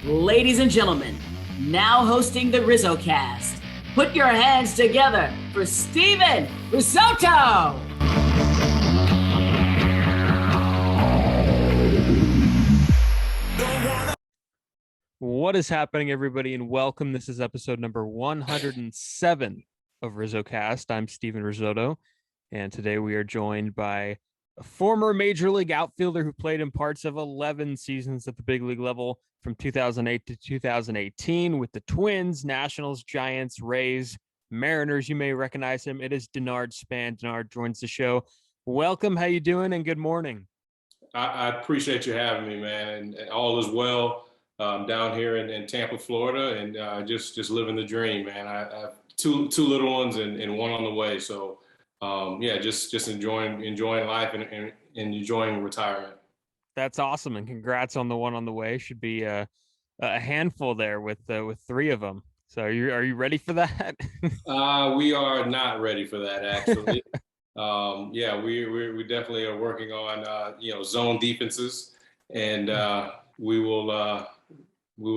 Ladies and gentlemen, now hosting the RizzoCast, put your hands together for Steven Risotto! What is happening, everybody, and welcome. This is episode number 107 of RizzoCast. I'm Steven Risotto, and today we are joined by a former Major League outfielder who played in parts of 11 seasons at the big league level from 2008 to 2018 with the Twins, Nationals, Giants, Rays, Mariners. You may recognize him. It is Denard Span. Denard joins the show. Welcome. How you doing? And good morning. I appreciate you having me, man, and all is well down here in Tampa, Florida, and just living the dream, man. I have two little ones and one on the way, so just enjoying life and enjoying retirement. That's awesome, and congrats on the one on the way. Should be a handful there with three of them. So are you ready for that? We are not ready for that, actually. We definitely are working on zone defenses, and we will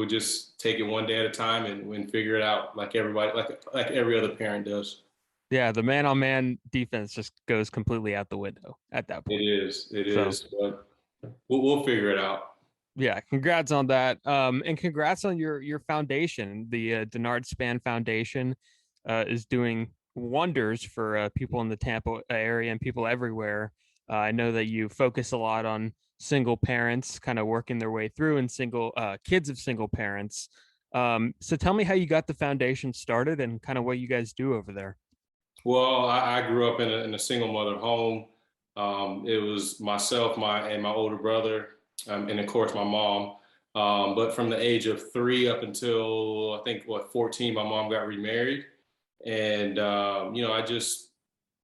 just take it one day at a time and figure it out like everybody, like every other parent does. Yeah, the man-on-man defense just goes completely out the window at that point. It is, but we'll figure it out. Yeah, congrats on that. And congrats on your foundation. The Denard Span Foundation is doing wonders for people in the Tampa area and people everywhere. I know that you focus a lot on single parents kind of working their way through and single kids of single parents. So tell me how you got the foundation started and kind of what you guys do over there. Well, I grew up in a single mother home. It was myself, my older brother, and of course my mom. But from the age of 3 up until I think 14, my mom got remarried, and I just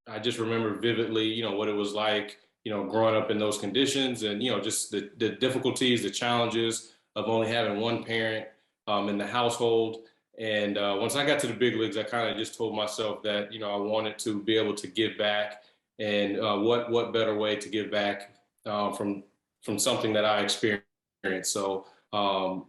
remember vividly, what it was like, growing up in those conditions, and just the difficulties, the challenges of only having one parent in the household. And once I got to the big leagues, I kind of just told myself that, I wanted to be able to give back. And what better way to give back from something that I experienced. So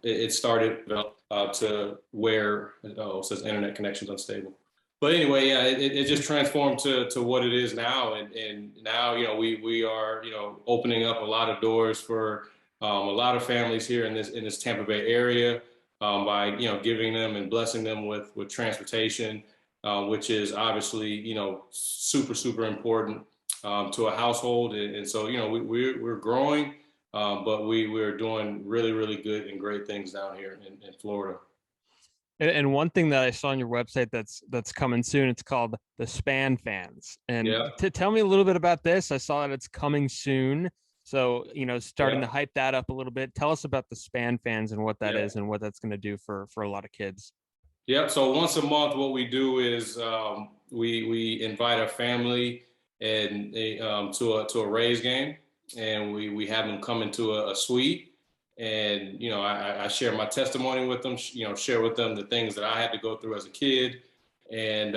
it started to where it says internet connections unstable. But anyway, yeah, it just transformed to what it is now. And now, we are, opening up a lot of doors for a lot of families here in this Tampa Bay area. By giving them and blessing them with transportation, which is obviously super important to a household, and so we're growing, but we're doing really good and great things down here in Florida. And one thing that I saw on your website that's coming soon, it's called the Span Fans. And tell me a little bit about this. I saw that it's coming soon. So, starting to hype that up a little bit. Tell us about the Span Fans and what that is and what that's going to do for a lot of kids. Yeah. So once a month, what we do is we invite a family and to a Rays game, and we have them come into a suite, and I share my testimony with them. Share with them the things that I had to go through as a kid, and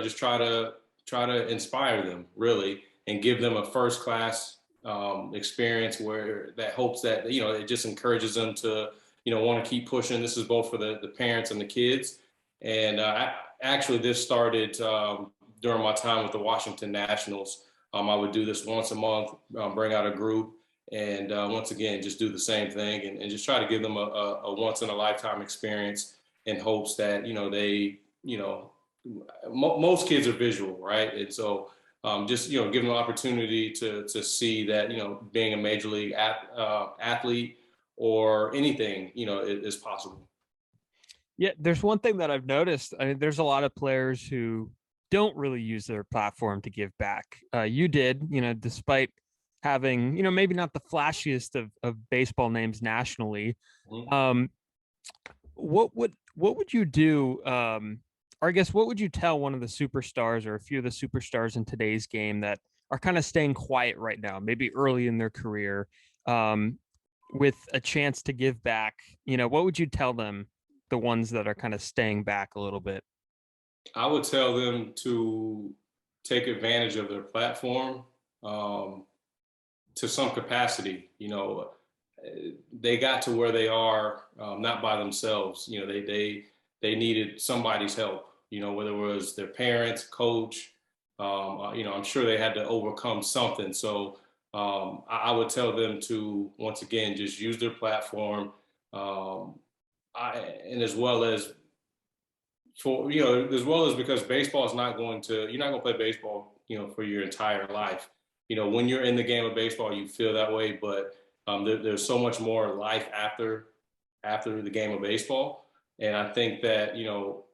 just try to inspire them really, and give them a first class experience where that hopes that it just encourages them to want to keep pushing. This is both for the parents and the kids, and actually this started during my time with the Washington Nationals. I would do this once a month, bring out a group, and once again just do the same thing, and just try to give them a once in a lifetime experience in hopes that they most kids are visual, right? And so just give them an opportunity to see that being a major league athlete or anything is possible. Yeah, there's one thing that I've noticed. I mean, there's a lot of players who don't really use their platform to give back. You did, despite having maybe not the flashiest of baseball names nationally. Mm-hmm. What would you do? Or I guess what would you tell one of the superstars or a few of the superstars in today's game that are kind of staying quiet right now, maybe early in their career, with a chance to give back? What would you tell them, the ones that are kind of staying back a little bit? I would tell them to take advantage of their platform to some capacity. they got to where they are not by themselves. They needed somebody's help. Whether it was their parents, coach. I'm sure they had to overcome something. So I would tell them to once again just use their platform, and as well as because baseball is not going to you're not going to play baseball for your entire life. When you're in the game of baseball, you feel that way, but there's so much more life after the game of baseball. And I think that,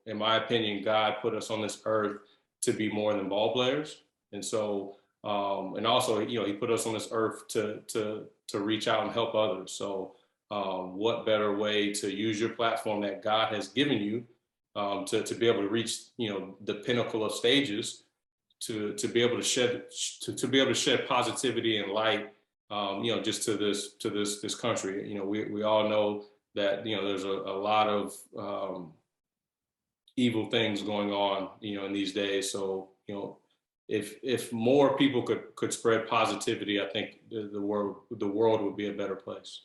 in my opinion, God put us on this earth to be more than ball players. And so, and also, he put us on this earth to reach out and help others. So what better way to use your platform that God has given you to be able to reach, the pinnacle of stages, to be able to shed positivity and light, just to this country. We all know that there's a lot of evil things going on in these days. So if more people could spread positivity, I think the world would be a better place.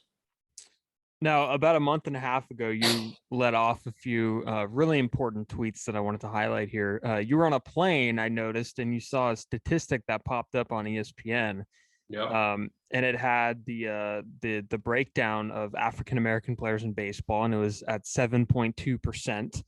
Now, about a month and a half ago, you let off a few really important tweets that I wanted to highlight here. You were on a plane, I noticed, and you saw a statistic that popped up on ESPN. Yeah. And it had the breakdown of African American players in baseball, and it was at 7.2%.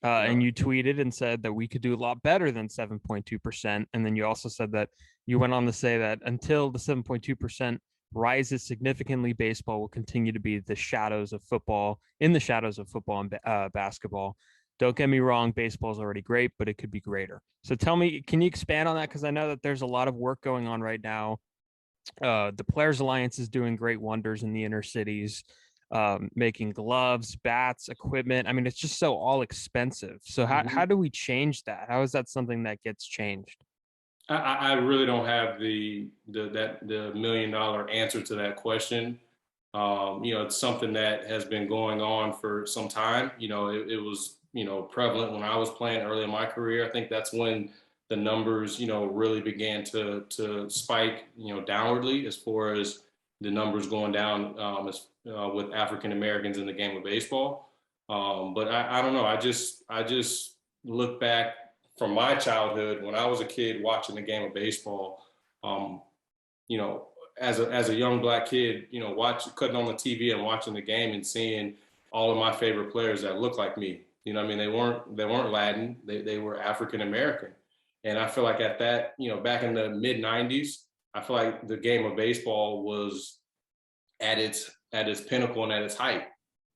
And you tweeted and said that we could do a lot better than 7.2%. And then you also said that you went on to say that until the 7.2% rises significantly, baseball will continue to be in the shadows of football and basketball. Don't get me wrong, baseball is already great, but it could be greater. So tell me, can you expand on that? Because I know that there's a lot of work going on right now. The Players Alliance is doing great wonders in the inner cities, making gloves, bats, equipment. I mean, it's just so all expensive. So how do we change that? How is that something that gets changed? I really don't have the $1 million answer to that question. It's something that has been going on for some time. It was prevalent when I was playing early in my career. I think that's when the numbers really began to spike downwardly as far as the numbers going down with African Americans in the game of baseball. But I don't know. I just look back from my childhood when I was a kid watching the game of baseball. As a young Black kid, cutting on the TV and watching the game and seeing all of my favorite players that looked like me. They weren't Latin. They were African American. And I feel like at that, back in the mid 90s, I feel like the game of baseball was at its pinnacle and at its height.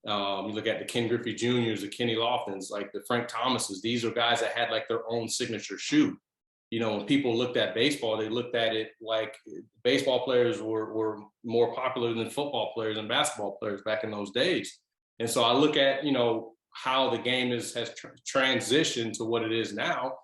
You look at the Ken Griffey Jr.'s, the Kenny Loftons, like the Frank Thomases. These are guys that had like their own signature shoe. When people looked at baseball, they looked at it like baseball players were more popular than football players and basketball players back in those days. And so I look at, how the game has transitioned to what it is now.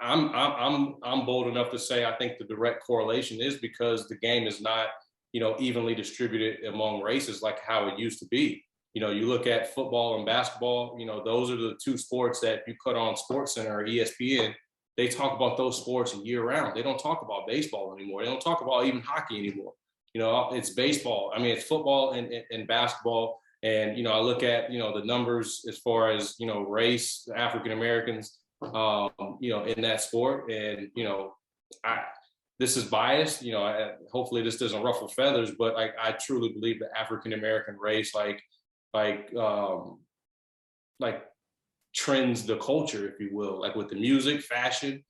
I'm bold enough to say I think the direct correlation is because the game is not evenly distributed among races like how it used to be. You look at football and basketball, those are the two sports that you put on SportsCenter or ESPN. They talk about those sports year round. They don't talk about baseball anymore. They don't talk about even hockey anymore. It's baseball. I mean, it's football and basketball. And, I look at, the numbers as far as, race, African Americans, in that sport. And, this is biased, hopefully this doesn't ruffle feathers, but I truly believe the African American race, trends the culture, if you will, like with the music, fashion,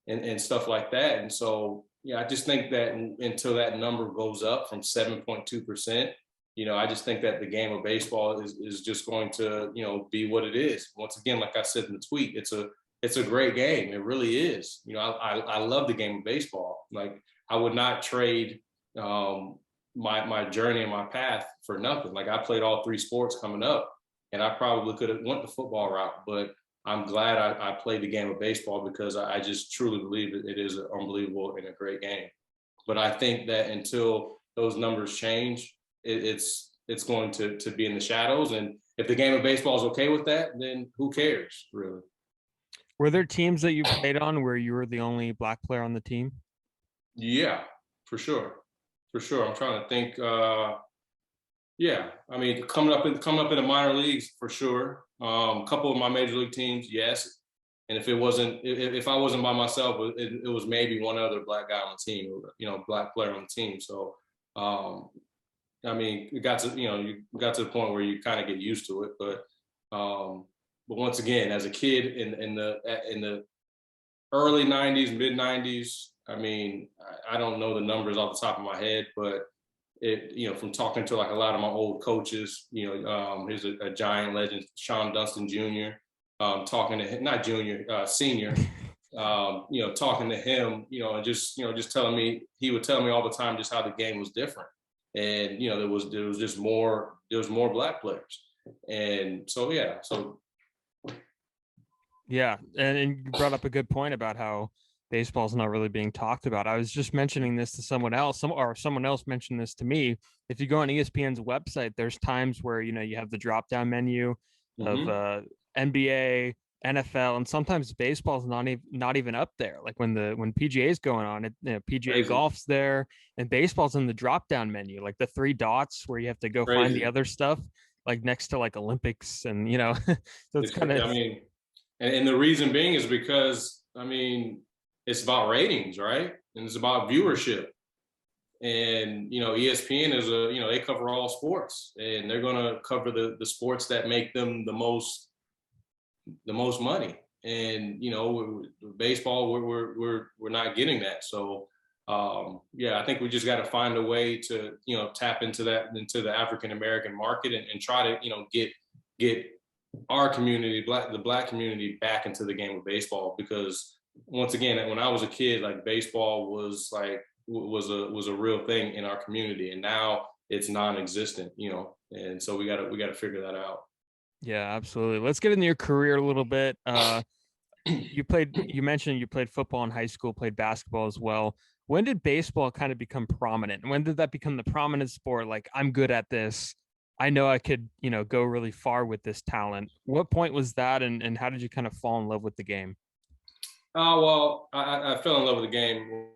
and stuff like that. And so, I just think that until that number goes up from 7.2%, I just think that the game of baseball is just going to, be what it is. Once again, like I said in the tweet, it's a great game. It really is. I love the game of baseball. Like I would not trade my journey and my path for nothing. Like I played all three sports coming up, and I probably could have went the football route, but I'm glad I played the game of baseball because I just truly believe that it is an unbelievable and a great game. But I think that until those numbers change, it's going to be in the shadows. And if the game of baseball is okay with that, then who cares, really? Were there teams that you played on where you were the only Black player on the team? Yeah, for sure. for sure. I'm trying to think. Yeah, I mean, coming up in the minor leagues for sure. A couple of my major league teams, yes. And if I wasn't by myself, it was maybe one other black guy on the team, black player on the team. So, I mean, you got to the point where you kind of get used to it. But once again, as a kid in the early '90s, mid '90s, I mean, I don't know the numbers off the top of my head, but from talking to like a lot of my old coaches, here's a Giant legend, Sean Dunston Jr. Talking to him, not junior, senior, talking to him, and just telling me, he would tell me all the time just how the game was different. And, there was just more black players. And so, yeah. Yeah. And you brought up a good point about how baseball's not really being talked about. I was just mentioning this to someone else, someone else mentioned this to me. If you go on ESPN's website, there's times where, you have the drop down menu of NBA, NFL, and sometimes baseball's not even up there. Like when PGA is going on, PGA Crazy. Golf's there, and baseball's in the drop down menu, like the 3 dots where you have to go Crazy. find the other stuff, like next to like Olympics, and so it's kind of. I mean, and the reason being is because, I mean, it's about ratings, right? And it's about viewership. And, ESPN is they cover all sports, and they're going to cover the sports that make them the most money. And, baseball, we're not getting that. So, I think we just got to find a way to, tap into the African-American market and try to, get our community, the black community, back into the game of baseball, because once again, when I was a kid, like baseball was a real thing in our community, and now it's non-existent, and so we got to figure that out. Yeah, absolutely. Let's get into your career a little bit. You mentioned you played football in high school, played basketball as well. When did baseball kind of become prominent? When did that become the prominent sport? Like, I'm good at this. I know I could, go really far with this talent. What point was that, and how did you kind of fall in love with the game? Well, I fell in love with the game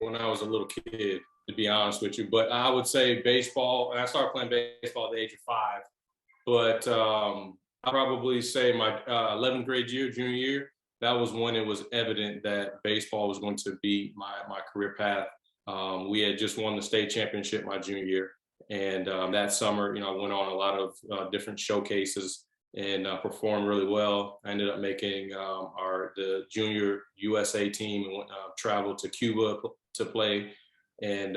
when I was a little kid, to be honest with you. But I would say baseball, and I started playing baseball at the age of 5. But I probably say my 11th grade year, junior year, that was when it was evident that baseball was going to be my career path. We had just won the state championship my junior year. And that summer, I went on a lot of different showcases and performed really well. I ended up making the junior USA team and traveled to Cuba to play. And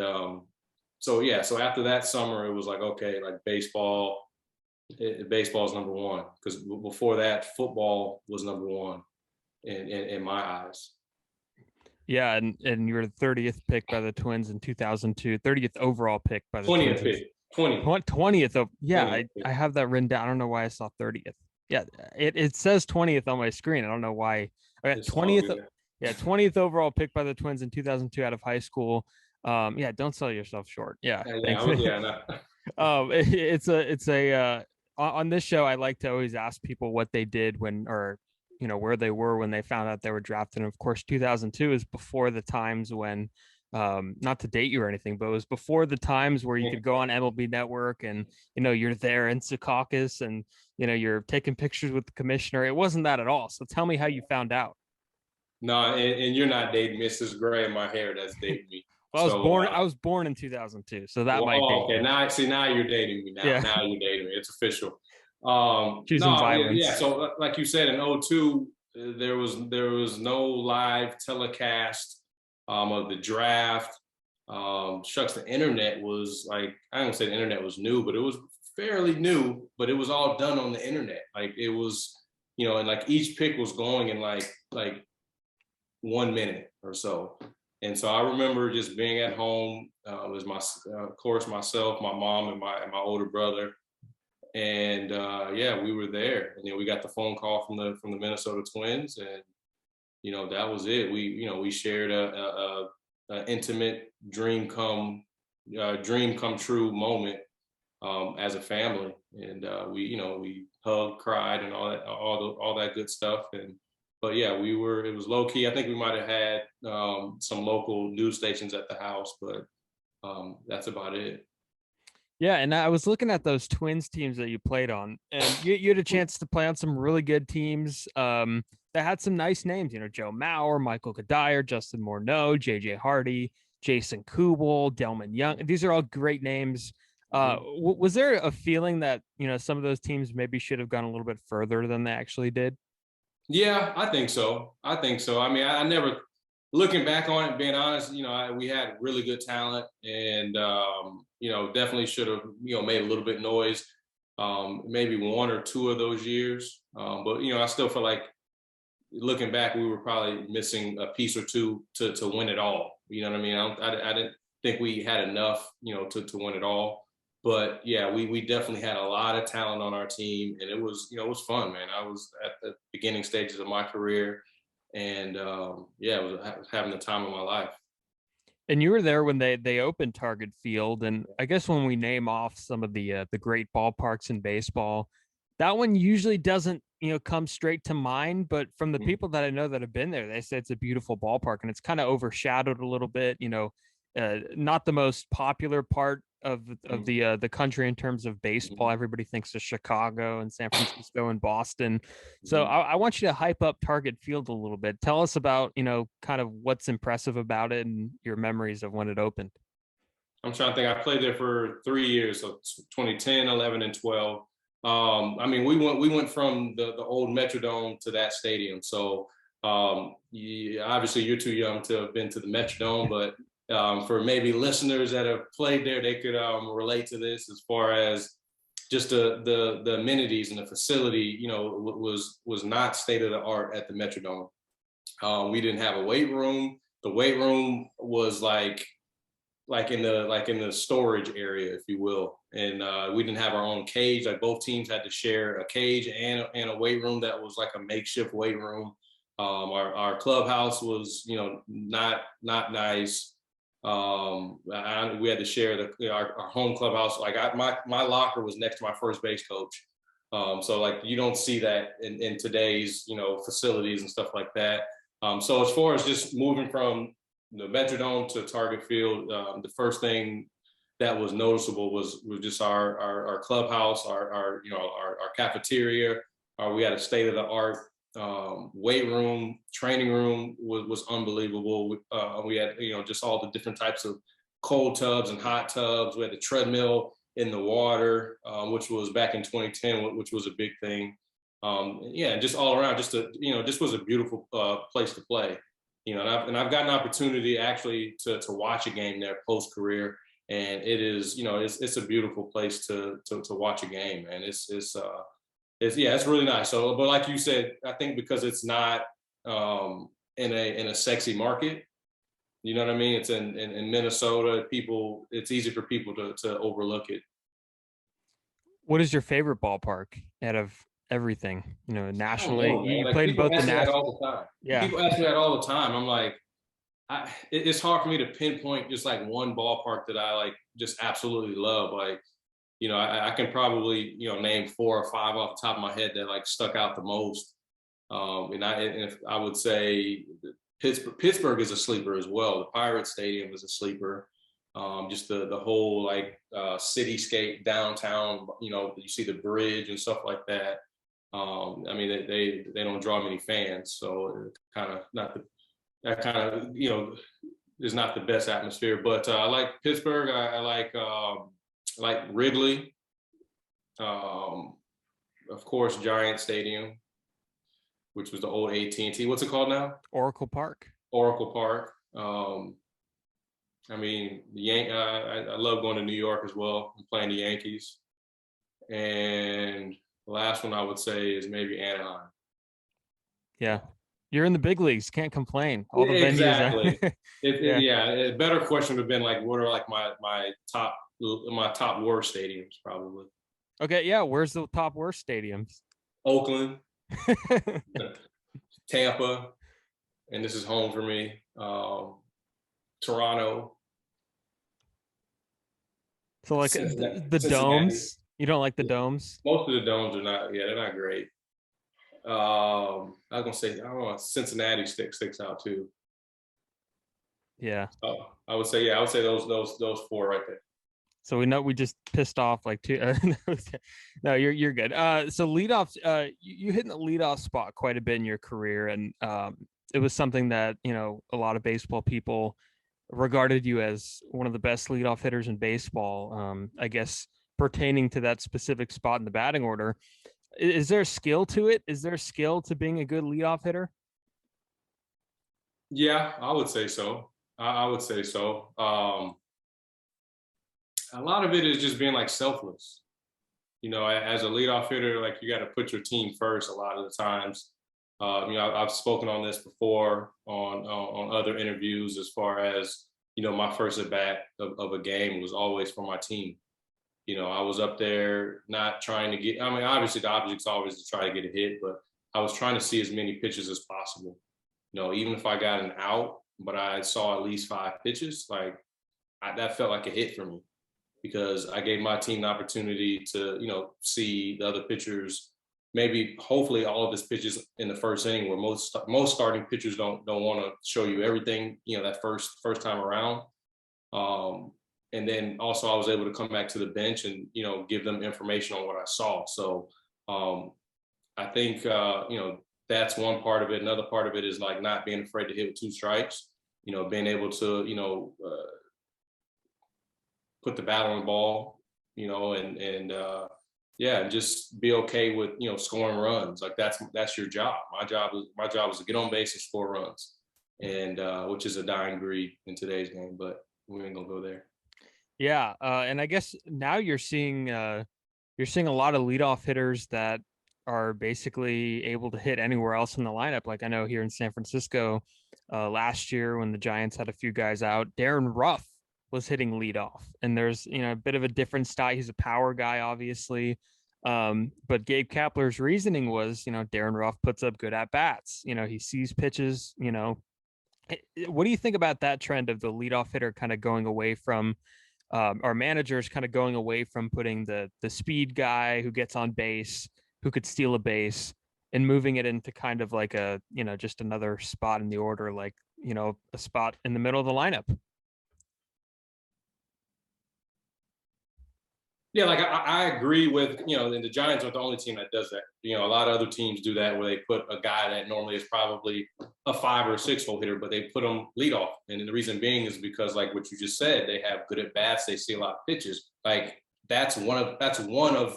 so after that summer, it was like, okay, like baseball is number one, because before that, football was number one in my eyes. Yeah, and you were the 30th pick by the Twins in 2002, 30th overall pick by the 20th Twins. pick. 20th. I have that written down. I don't know why I saw 30th. Yeah, it says 20th on my screen. I don't know why. Okay, 20th. Yeah, 20th overall pick by the Twins in 2002 out of high school. Don't sell yourself short. Yeah. It's a on this show, I like to always ask people what they did where they were when they found out they were drafted. And of course, 2002 is before the times when, not to date you or anything, but it was before the times where you could go on MLB Network and, you're there in Secaucus and, you're taking pictures with the commissioner. It wasn't that at all. So tell me how you found out. No, and you're not dating me. It's this gray in my hair that's dating me. Well, I was born in 2002, so that might date. Okay, now you're dating me. Now you're dating me. It's official. Choosing violence. Yeah. So like you said, in 2002, there was no live telecast of the draft. The internet was like, I don't say the internet was new, but it was fairly new, but it was all done on the internet. Like it was, and like each pick was going in like 1 minute or so. And so I remember just being at home. It was of course, myself, my mom, and my older brother. And we were there. And then we got the phone call from the Minnesota Twins, and that was it. We shared a intimate dream come true moment as a family, and we hugged, cried, and all that good stuff. And but yeah, it was low key. I think we might have had some local news stations at the house, but that's about it. Yeah, and I was looking at those Twins teams that you played on, and you had a chance to play on some really good teams that had some nice names. Joe Mauer, Michael Kadire, Justin Morneau, J.J. Hardy, Jason Kubel, Delman Young. These are all great names. Was there a feeling that some of those teams maybe should have gone a little bit further than they actually did? Yeah, I think so. I mean, I never, looking back on it, being honest, we had really good talent, and definitely should have made a little bit noise, maybe one or two of those years. But I still feel like, looking back, we were probably missing a piece or two to win it all. You know what I mean? I didn't think we had enough, to win it all. But yeah, we definitely had a lot of talent on our team, and it was fun, man. I was at the beginning stages of my career, and I was having the time of my life. And you were there when they opened Target Field, and I guess when we name off some of the great ballparks in baseball, that one usually doesn't come straight to mind. But from the people that I know that have been there, they say it's a beautiful ballpark, and it's kind of overshadowed a little bit. Not the most popular part of the country in terms of baseball. Everybody thinks of Chicago and San Francisco and Boston. So I want you to hype up Target Field a little bit. Tell us about kind of what's impressive about it and your memories of when it opened. I'm trying to think. I played there for 3 years, so 2010, 11, and 12. I mean, we went from the old Metrodome to that stadium. So obviously you're too young to have been to the Metrodome, but for maybe listeners that have played there, they could relate to this as far as just the amenities and the facility. Was not state of the art at the Metrodome. We didn't have a weight room. The weight room was like in the storage area, if you will, and we didn't have our own cage. Like, both teams had to share a cage and a weight room that was like a makeshift weight room. Our clubhouse was not nice. We had to share our home clubhouse. Like, my locker was next to my first base coach. So like, you don't see that in today's facilities and stuff like that. So as far as just moving from the Metrodome to Target Field, the first thing that was noticeable was just our clubhouse, our cafeteria. We had a state of the art weight room, training room was unbelievable. We had just all the different types of cold tubs and hot tubs. We had the treadmill in the water, which was back in 2010, which was a big thing. Just all around, just was a beautiful place to play. And I've gotten an opportunity actually to watch a game there post career, and it is it's a beautiful place to watch a game, and it's really nice. So, but like you said, I think because it's not in a sexy market, you know what I mean? It's in Minnesota. It's easy for people to overlook it. What is your favorite ballpark out of everything? Nationally, you like, played in both the national. all the time. Yeah, people ask me that all the time. I'm like, it's hard for me to pinpoint just like one ballpark that I like just absolutely love. Like, I can probably name 4 or 5 off the top of my head that like stuck out the most. And I would say Pittsburgh is a sleeper as well. The Pirates Stadium is a sleeper. Just the whole like cityscape downtown. You see the bridge and stuff like that. I mean, they don't draw many fans, so it's kind of not is not the best atmosphere. But I like Pittsburgh. I like Wrigley. Of course, Giant Stadium, which was the old AT&T. What's it called now? Oracle Park. Oracle Park. I mean, I love going to New York as well and playing the Yankees. And the last one I would say is maybe Anaheim. Yeah. You're in the big leagues. Can't complain. All the exactly. venues. A better question would have been like, what are like my top worst stadiums, probably. Okay, yeah. Where's the top worst stadiums? Oakland, Tampa, and this is home for me. Toronto. So like the domes. You don't like the domes? Most of the domes are not. Yeah, they're not great. I was gonna say, I don't know, Cincinnati sticks out too. Yeah. I would say those four right there. So we know we just pissed off like two. No, you're good. So leadoff, you hit in the leadoff spot quite a bit in your career, and it was something that a lot of baseball people regarded you as one of the best leadoff hitters in baseball. I guess pertaining to that specific spot in the batting order. Is there a skill to it? Is there a skill to being a good leadoff hitter? Yeah, I would say so. I would say so. A lot of it is just being like selfless. As a leadoff hitter, like you got to put your team first a lot of the times. I've spoken on this before on other interviews as far as, my first at bat of a game was always for my team. I was up there not trying to get, obviously the object's always to try to get a hit, but I was trying to see as many pitches as possible. Even if I got an out, but I saw at least 5 pitches, that felt like a hit for me because I gave my team the opportunity to, see the other pitchers, maybe hopefully all of his pitches in the first inning where most starting pitchers don't want to show you everything, that first time around. And then also I was able to come back to the bench and, give them information on what I saw. So I think, that's one part of it. Another part of it is like not being afraid to hit with 2 strikes, being able to, put the bat on the ball, and just be okay with, scoring runs. Like that's your job. My job is to get on base and score runs, and which is a dying breed in today's game, but we ain't gonna go there. Yeah, and I guess now you're seeing a lot of leadoff hitters that are basically able to hit anywhere else in the lineup. Like I know here in San Francisco, last year when the Giants had a few guys out, Darren Ruff was hitting leadoff, and there's a bit of a different style. He's a power guy, obviously, but Gabe Kapler's reasoning was, Darren Ruff puts up good at bats. He sees pitches. What do you think about that trend of the leadoff hitter kind of going away from? Our managers kind of going away from putting the speed guy who gets on base, who could steal a base, and moving it into kind of like a, just another spot in the order, like, a spot in the middle of the lineup. Yeah, like I agree with, and the Giants are the only team that does that. A lot of other teams do that where they put a guy that normally is probably a 5 or 6 hole hitter, but they put him leadoff. And the reason being is because, like what you just said, they have good at bats, they see a lot of pitches. Like that's one of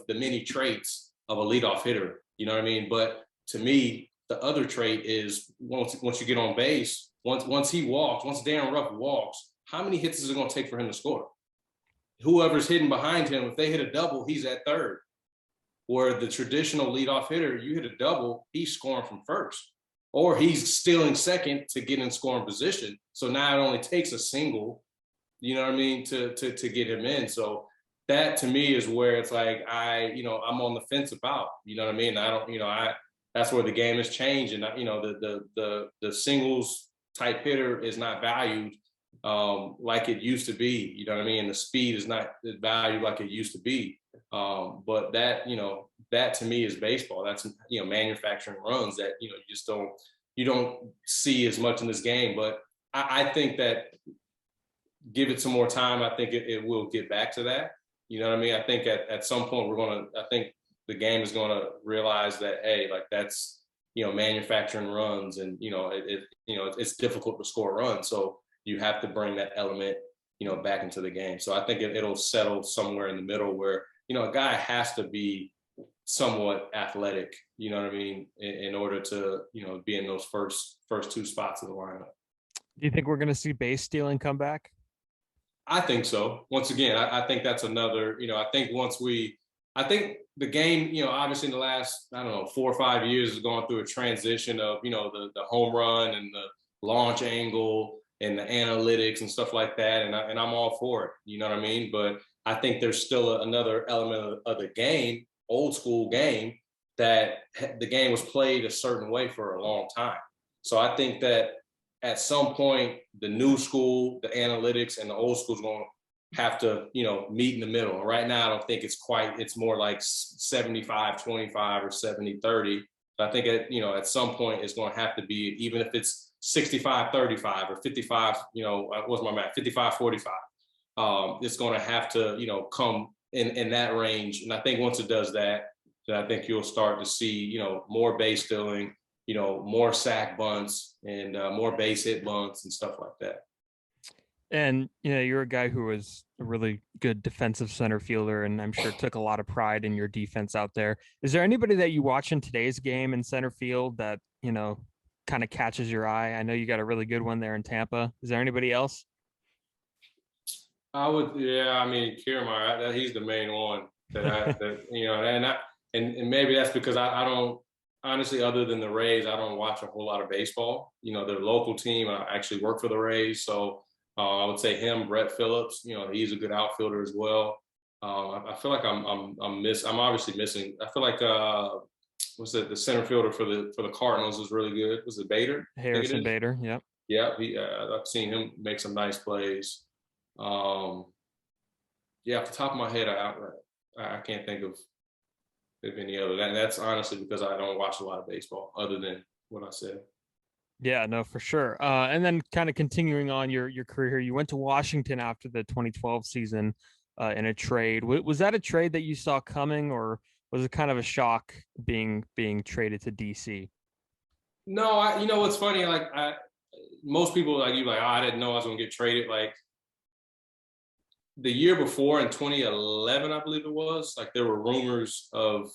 the many traits of a leadoff hitter. You know what I mean? But to me, the other trait is once you get on base, once Darren Ruff walks, how many hits is it going to take for him to score? Whoever's hitting behind him, if they hit a double, he's at third. Where the traditional leadoff hitter, you hit a double, he's scoring from first. Or he's stealing second to get in scoring position. So now it only takes a single, to get him in. So that to me is where it's like I'm on the fence about, you know what I mean? I don't, that's where the game has changed. And the singles type hitter is not valued like it used to be, you know what I mean? And the speed is not valued like it used to be. But that to me is baseball. That's, manufacturing runs that, you don't see as much in this game. But I think that give it some more time. I think it will get back to that. You know what I mean? I think at some point I think the game is going to realize that, hey, like that's, manufacturing runs and, it's difficult to score runs. So you have to bring that element, back into the game. So I think it'll settle somewhere in the middle where, a guy has to be somewhat athletic, you know what I mean, in order to, be in those first 2 spots of the lineup. Do you think we're going to see base stealing come back? I think so. Once again, I think that's another, I think the game, obviously in the last, 4 or 5 years has gone through a transition of, the home run and the launch angle and the analytics and stuff like that. And I'm all for it, you know what I mean? But I think there's still another element of the game, old school game, that the game was played a certain way for a long time. So I think that at some point, the new school, the analytics, and the old school is going to have to, meet in the middle. And right now, I don't think it's more like 75-25 or 70-30. But I think at some point it's going to have to be, even if it's 65-35 or 55, what's my math? 55-45. It's going to have to, come in that range. And I think once it does that, then I think you'll start to see, more base stealing, more sack bunts and more base hit bunts and stuff like that. And, you're a guy who was a really good defensive center fielder, and I'm sure took a lot of pride in your defense out there. Is there anybody that you watch in today's game in center field that, kind of catches your eye? I know you got a really good one there in Tampa. Is there anybody else? Kiermaier, he's the main one and maybe that's because I don't, honestly, other than the Rays, I don't watch a whole lot of baseball. Their local team, I actually work for the Rays. So I would say him, Brett Phillips, he's a good outfielder as well. I feel like I'm obviously missing. I feel like the center fielder for the Cardinals is really good. Was it Bader? Harrison Bader, yep. Yeah, I've seen him make some nice plays. Off the top of my head, I can't think of any other. That's honestly because I don't watch a lot of baseball other than what I said. Yeah, no, for sure. And then kind of continuing on your career here, you went to Washington after the 2012 season in a trade. Was that a trade that you saw coming, or was it kind of a shock being traded to DC? No, what's funny, most people like you, I didn't know I was going to get traded. Like the year before in 2011, I believe it was, there were rumors of,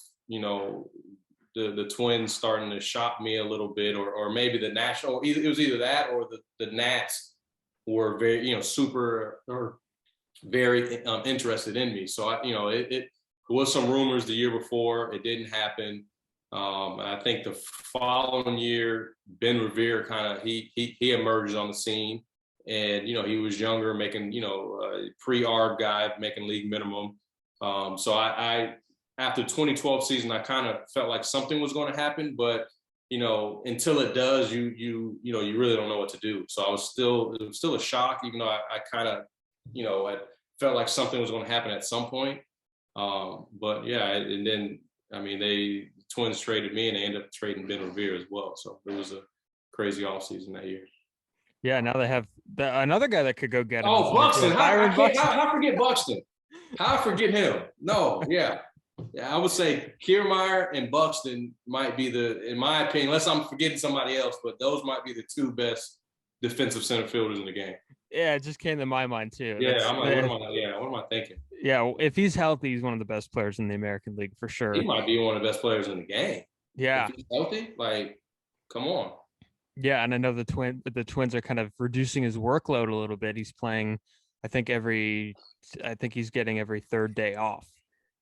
the Twins starting to shop me a little bit, or maybe the National, it was either that or the Nats were very, super or very interested in me. So it was some rumors the year before. It didn't happen. I think the following year, Ben Revere he emerged on the scene, and he was younger, making pre-arb guy, making league minimum. So I after 2012 season, I kind of felt like something was going to happen, but until it does, you really don't know what to do. So it was still a shock, even though I kind of I felt like something was going to happen at some point. But yeah, and then the Twins traded me, and they ended up trading Ben Revere as well. So it was a crazy offseason that year. Yeah, now they have another guy that could go get him. Oh, Buxton! How forget Buxton? How forget him? No, yeah. Yeah, I would say Kiermaier and Buxton might be in my opinion, unless I'm forgetting somebody else, but those might be the two best defensive center fielders in the game. Yeah, it just came to my mind too. Yeah, what am I thinking? Yeah, if he's healthy, he's one of the best players in the American League for sure. He might be one of the best players in the game. Yeah. If he's healthy, come on. Yeah, and I know the Twins are kind of reducing his workload a little bit. He's playing, I think he's getting every third day off.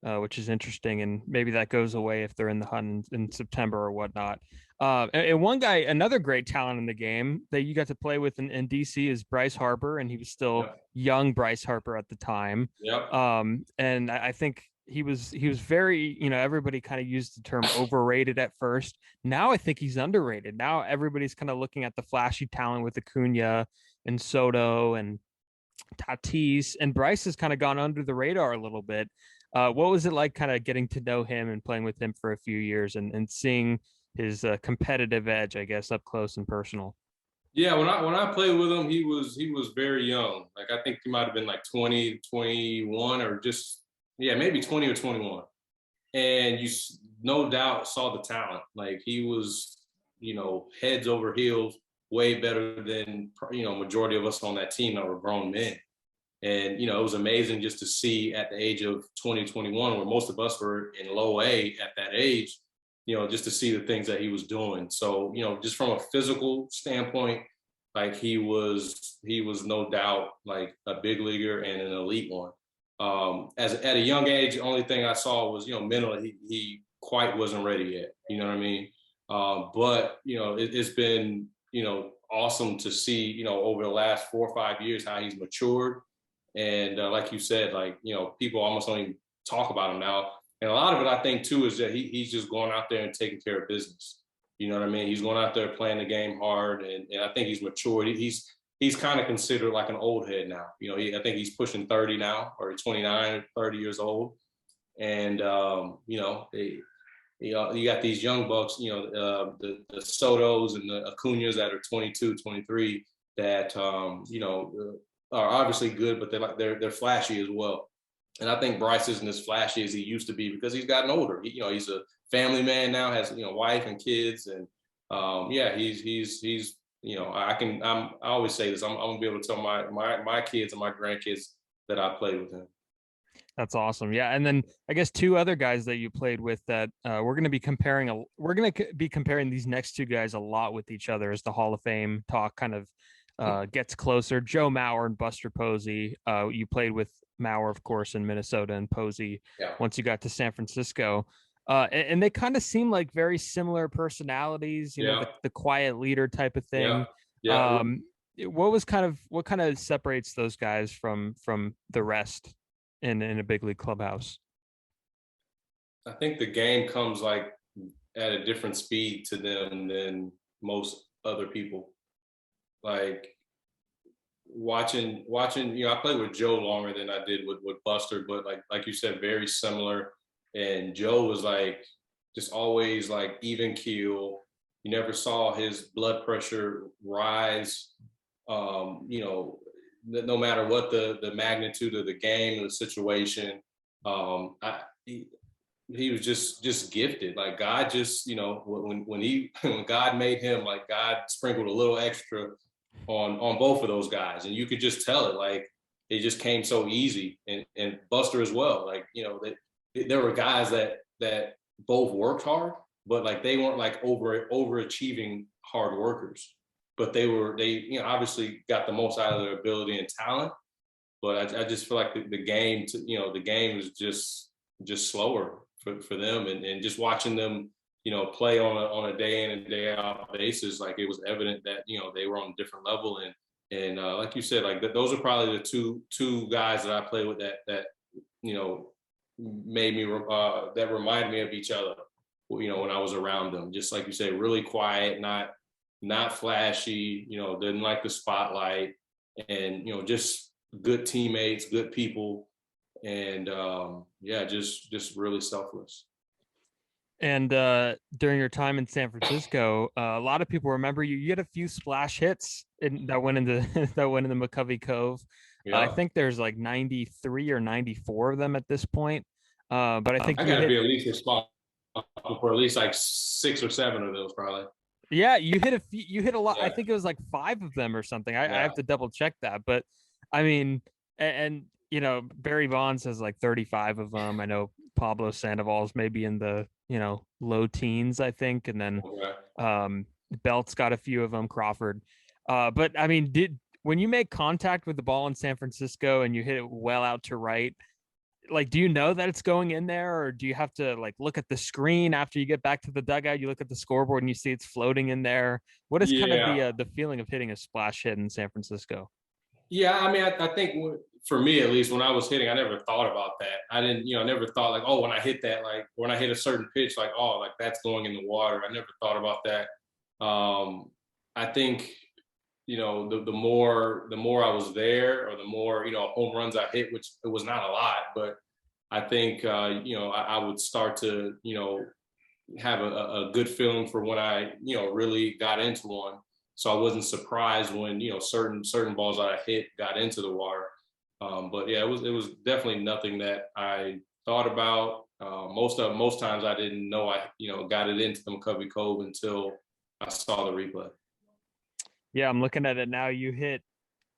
Which is interesting, and maybe that goes away if they're in the hunt in September or whatnot. And one guy, another great talent in the game that you got to play with in DC is Bryce Harper, and he was still young Bryce Harper at the time. Yep. And I think he was very, everybody kind of used the term overrated at first. Now I think he's underrated. Now everybody's kind of looking at the flashy talent with Acuna and Soto and Tatis, and Bryce has kind of gone under the radar a little bit. What was it like kind of getting to know him and playing with him for a few years and seeing his competitive edge, I guess, up close and personal? Yeah, when I played with him, he was very young. I think he might have been 20, 21, or maybe 20 or 21. And you no doubt saw the talent. He was, heads over heels, way better than, majority of us on that team that were grown men. And, it was amazing just to see at the age of 20, 21, where most of us were in low A at that age, just to see the things that he was doing. So, just from a physical standpoint, he was no doubt a big leaguer and an elite one. At a young age, the only thing I saw was, mentally, he quite wasn't ready yet. You know what I mean? But, it's been, awesome to see, over the last 4 or 5 years, how he's matured. And like you said, people almost don't even talk about him now. And a lot of it, I think, too, is that he's just going out there and taking care of business. You know what I mean? He's going out there playing the game hard, and I think he's matured. He's kind of considered like an old head now. I think he's pushing 30 now, or 29, 30 years old. And, you got these young bucks, the Sotos and the Acuñas that are 22, 23 that, are obviously good, but they're flashy as well. And I think Bryce isn't as flashy as he used to be because he's gotten older. He's a family man now, has, wife and kids. And he's I always say this, I'm going to be able to tell my kids and my grandkids that I played with him. That's awesome. Yeah. And then I guess two other guys that you played with that we're going to be comparing. We're going to be comparing these next two guys a lot with each other as the Hall of Fame talk kind of gets closer. Joe Mauer and Buster Posey. You played with Mauer, of course, in Minnesota, and Posey once you got to San Francisco. And they kind of seem like very similar personalities, the quiet leader type of thing. Yeah. What kind of separates those guys from the rest in a big league clubhouse? I think the game comes like at a different speed to them than most other people. Like watching, I played with Joe longer than I did with Buster, but like you said, very similar. And Joe was like just always like even keel. You never saw his blood pressure rise. No matter what the magnitude of the game or the situation, he was just gifted. Like God just, when God made him, like God sprinkled a little extra on both of those guys, and you could just tell it. Like it just came so easy, and Buster as well. Like there were guys that both worked hard, but like they weren't like overachieving hard workers. But they obviously got the most out of their ability and talent. But I just feel like the game is just slower for them, and just watching them, play on a day in and day out basis, like it was evident that they were on a different level. And like you said, like those are probably the two guys that I played with that made me that reminded me of each other. When I was around them, just like you say, really quiet, not flashy, didn't like the spotlight, and just good teammates, good people, and just really selfless. And during your time in San Francisco, a lot of people remember you. You had a few splash hits that went into McCovey Cove. I think there's like 93 or 94 of them at this point. But I think I got to be at least responsible for at least like 6 or 7 of those, probably. Yeah, you hit a lot. Yeah. I think it was like 5 of them or something. I have to double check that. But I mean, and Barry Bonds has like 35 of them. I know Pablo Sandoval's maybe in the, low teens, I think. And then Belt's got a few of them, Crawford. But I mean, when you make contact with the ball in San Francisco and you hit it well out to right, like, do you know that it's going in there, or do you have to like look at the screen after you get back to the dugout? You look at the scoreboard and you see it's floating in there. What is kind of the feeling of hitting a splash hit in San Francisco? Yeah, I mean, I think for me at least, when I was hitting, I never thought about that. I didn't, never thought like, oh, when I hit that, like when I hit a certain pitch, like, oh, like that's going in the water. I never thought about that. I think, the more I was there, or the more, home runs I hit, which it was not a lot, but I think, I would start to, have a good feeling for when I, really got into one. So I wasn't surprised when, certain balls that I hit got into the water. But yeah, it was definitely nothing that I thought about. Most times I didn't know I, got it into the McCovey Cove until I saw the replay. Yeah, I'm looking at it now. You hit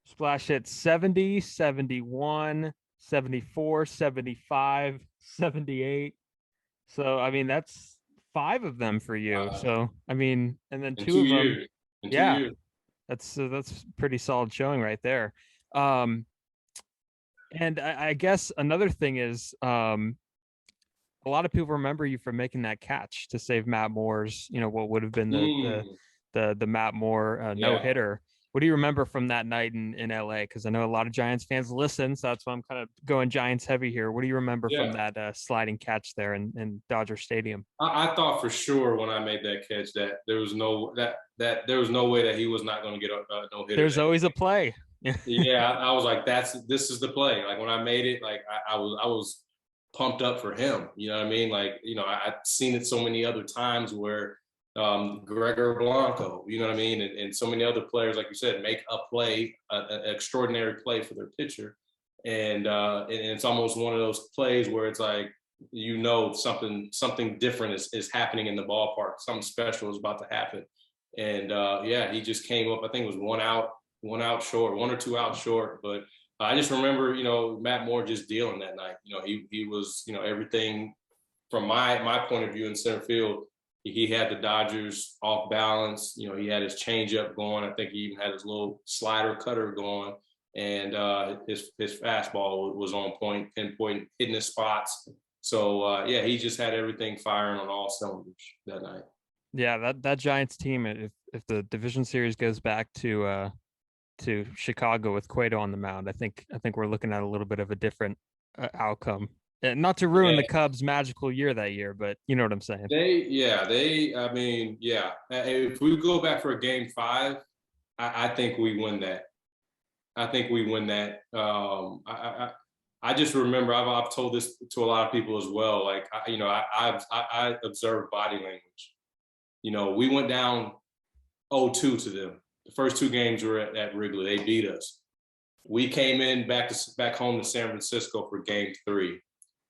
splash hit 70, 71, 74, 75, 78. So, I mean, that's 5 of them for you. So, I mean, and then 2 of them. Yeah, that's pretty solid showing right there. And I guess another thing is, a lot of people remember you for making that catch to save Matt Moore's, what would have been the Matt Moore no hitter. What do you remember from that night in LA? Because I know a lot of Giants fans listen, so that's why I'm kind of going Giants heavy here. What do you remember from that sliding catch there in Dodger Stadium? I thought for sure when I made that catch that there was no way that he was not going to get a no hitter. There's always a play. Yeah, I was like, this is the play. Like when I made it, like I was pumped up for him. You know what I mean? Like, I've seen it so many other times where Gregor Blanco, you know what I mean? And so many other players, like you said, make a play, an extraordinary play for their pitcher. And it's almost one of those plays where it's like, something different is happening in the ballpark. Something special is about to happen. And he just came up, I think it was one out short, 1 or 2 out short. But I just remember, Matt Moore just dealing that night. He was, everything from my point of view in center field. He had the Dodgers off balance. He had his changeup going. I think he even had his little slider cutter going. And his fastball was on point, pinpoint, hitting his spots. So, he just had everything firing on all cylinders that night. Yeah, that Giants team, if the division series goes back to Chicago with Cueto on the mound, I think we're looking at a little bit of a different outcome. Not to ruin the Cubs' magical year that year, but you know what I'm saying. If we go back for a game 5, I think we win that. I just remember I've told this to a lot of people as well. Like, I observed body language. We went down 0-2 to them. The first 2 games were at Wrigley. They beat us. We came in back home to San Francisco for game 3.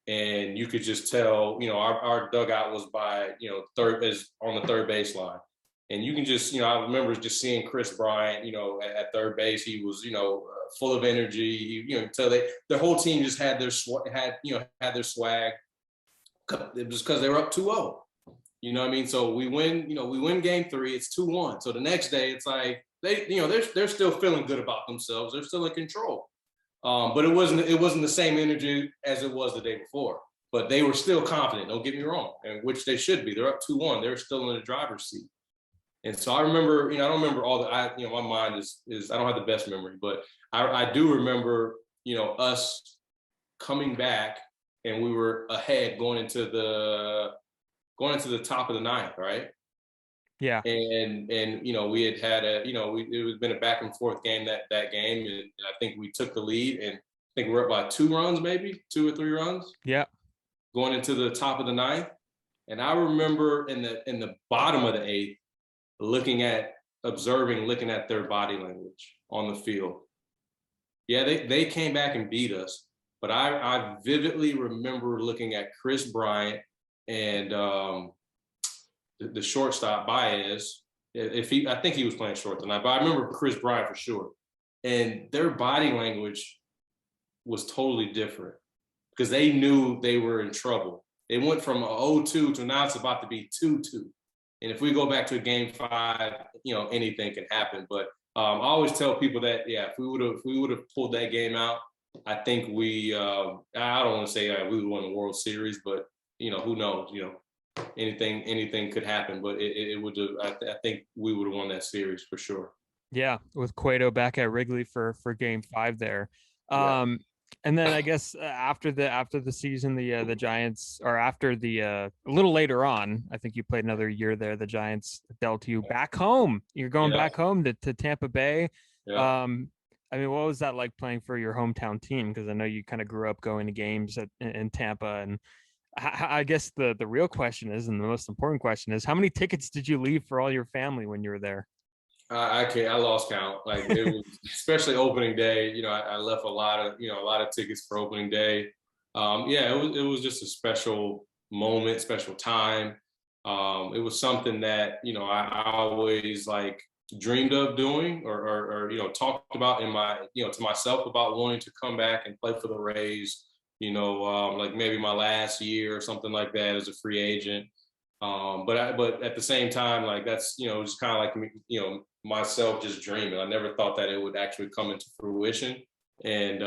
And you could just tell, our dugout was by, on the third baseline. And you can just, I remember just seeing Chris Bryant, at third base. He was, full of energy. So the whole team just had their swag. It was because they were up 2-0. You know what I mean? So we win game 3. It's 2-1. So the next day, it's like they're still feeling good about themselves. They're still in control. But it wasn't the same energy as it was the day before. But they were still confident. Don't get me wrong, and which they should be. They're up 2-1. They're still in the driver's seat. And so I remember, I don't remember all my mind is I don't have the best memory, but I do remember, us coming back and we were ahead going into the top of the 9th, right? Yeah. And we had it was been a back and forth game that game, and I think we took the lead, and I think we're up by 2 runs, maybe 2 or 3 runs. Yeah. Going into the top of the 9th, and I remember in the bottom of the 8th, looking at their body language on the field. Yeah, they came back and beat us, but I vividly remember looking at Chris Bryant and the shortstop Baez. I think he was playing short tonight, but I remember Chris Bryant for sure. And their body language was totally different because they knew they were in trouble. It went from 0-2 to now it's about to be 2-2. And if we go back to a game 5, anything can happen. But I always tell people that, if we would have pulled that game out, I think we I don't want to say we would won the World Series, but who knows? Anything could happen. But it would have. I think we would have won that series for sure. Yeah, with Cueto back at Wrigley for game 5 there. Yeah. And then I guess after the season, the Giants, or after a little later on, I think you played another year there. The Giants dealt you back home. You're going back home to Tampa Bay. Yeah. I mean, what was that like playing for your hometown team? Because I know you kind of grew up going to games in Tampa. And I guess the real question is, and the most important question is, how many tickets did you leave for all your family when you were there? I lost count. Like, it was, especially opening day. I left a lot of tickets for opening day. It was just a special moment, special time. It was something that I always dreamed of doing, or talked about in my to myself about wanting to come back and play for the Rays. Maybe my last year or something like that as a free agent. But at the same time, that's just kind of like me, myself just dreaming. I never thought that it would actually come into fruition, and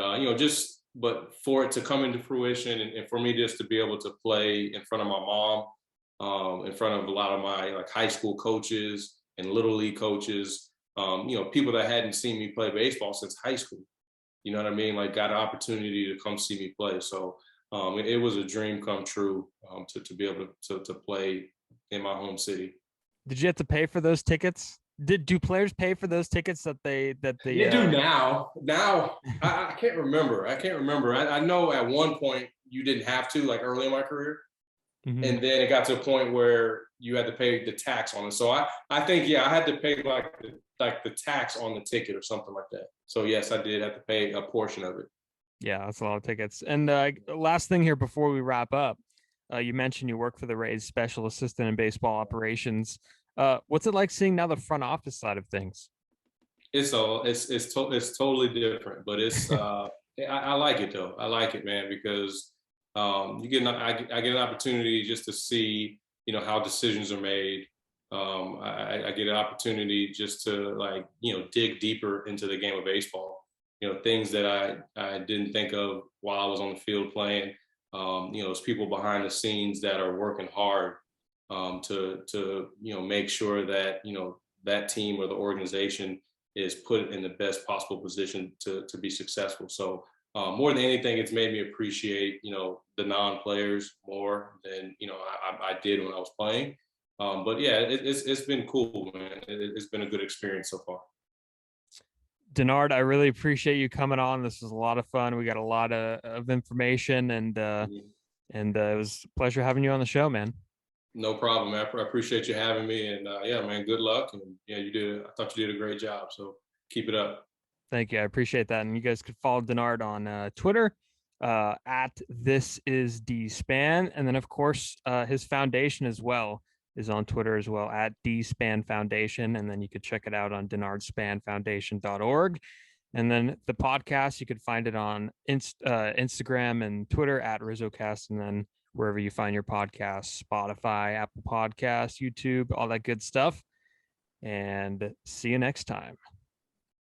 but for it to come into fruition, and for me just to be able to play in front of my mom, in front of a lot of my high school coaches and little league coaches, people that hadn't seen me play baseball since high school. You know what I mean? Got an opportunity to come see me play. So it was a dream come true to be able to play in my home city. Did you have to pay for those tickets? Do players pay for those tickets that they do now? Now I can't remember. I know at one point you didn't have to, like early in my career. Mm-hmm. And then it got to a point where you had to pay the tax on it. So I think, yeah, I had to pay like the tax on the ticket or something like that. So yes, I did have to pay a portion of it. Yeah, that's a lot of tickets. And last thing here before we wrap up, you mentioned you work for the Rays, special assistant in baseball operations. What's it like seeing now the front office side of things? It's totally different, but it's I like it though. I like it, man, because I get an opportunity just to see, you know, how decisions are made. I get an opportunity just to, like, you know, dig deeper into the game of baseball. You know, things that I didn't think of while I was on the field playing. You know, there's people behind the scenes that are working hard to you know, make sure that, you know, that team or the organization is put in the best possible position to be successful. So more than anything, it's made me appreciate, you know, the non-players more than, you know, I did when I was playing. But yeah, it's been cool, man. It's been a good experience so far. Denard, I really appreciate you coming on. This was a lot of fun. We got a lot of information, and it was a pleasure having you on the show, man. No problem, man. I appreciate you having me, and yeah, man, good luck. And yeah, I thought you did a great job. So keep it up. Thank you. I appreciate that. And you guys could follow Denard on Twitter at @thisisdspan. And then, of course, his foundation as well is on Twitter as well, at DSpan Foundation. And then you could check it out on DenardSpanFoundation.org. And then the podcast, you could find it on Instagram and Twitter at RizzoCast. And then wherever you find your podcasts, Spotify, Apple Podcasts, YouTube, all that good stuff. And see you next time.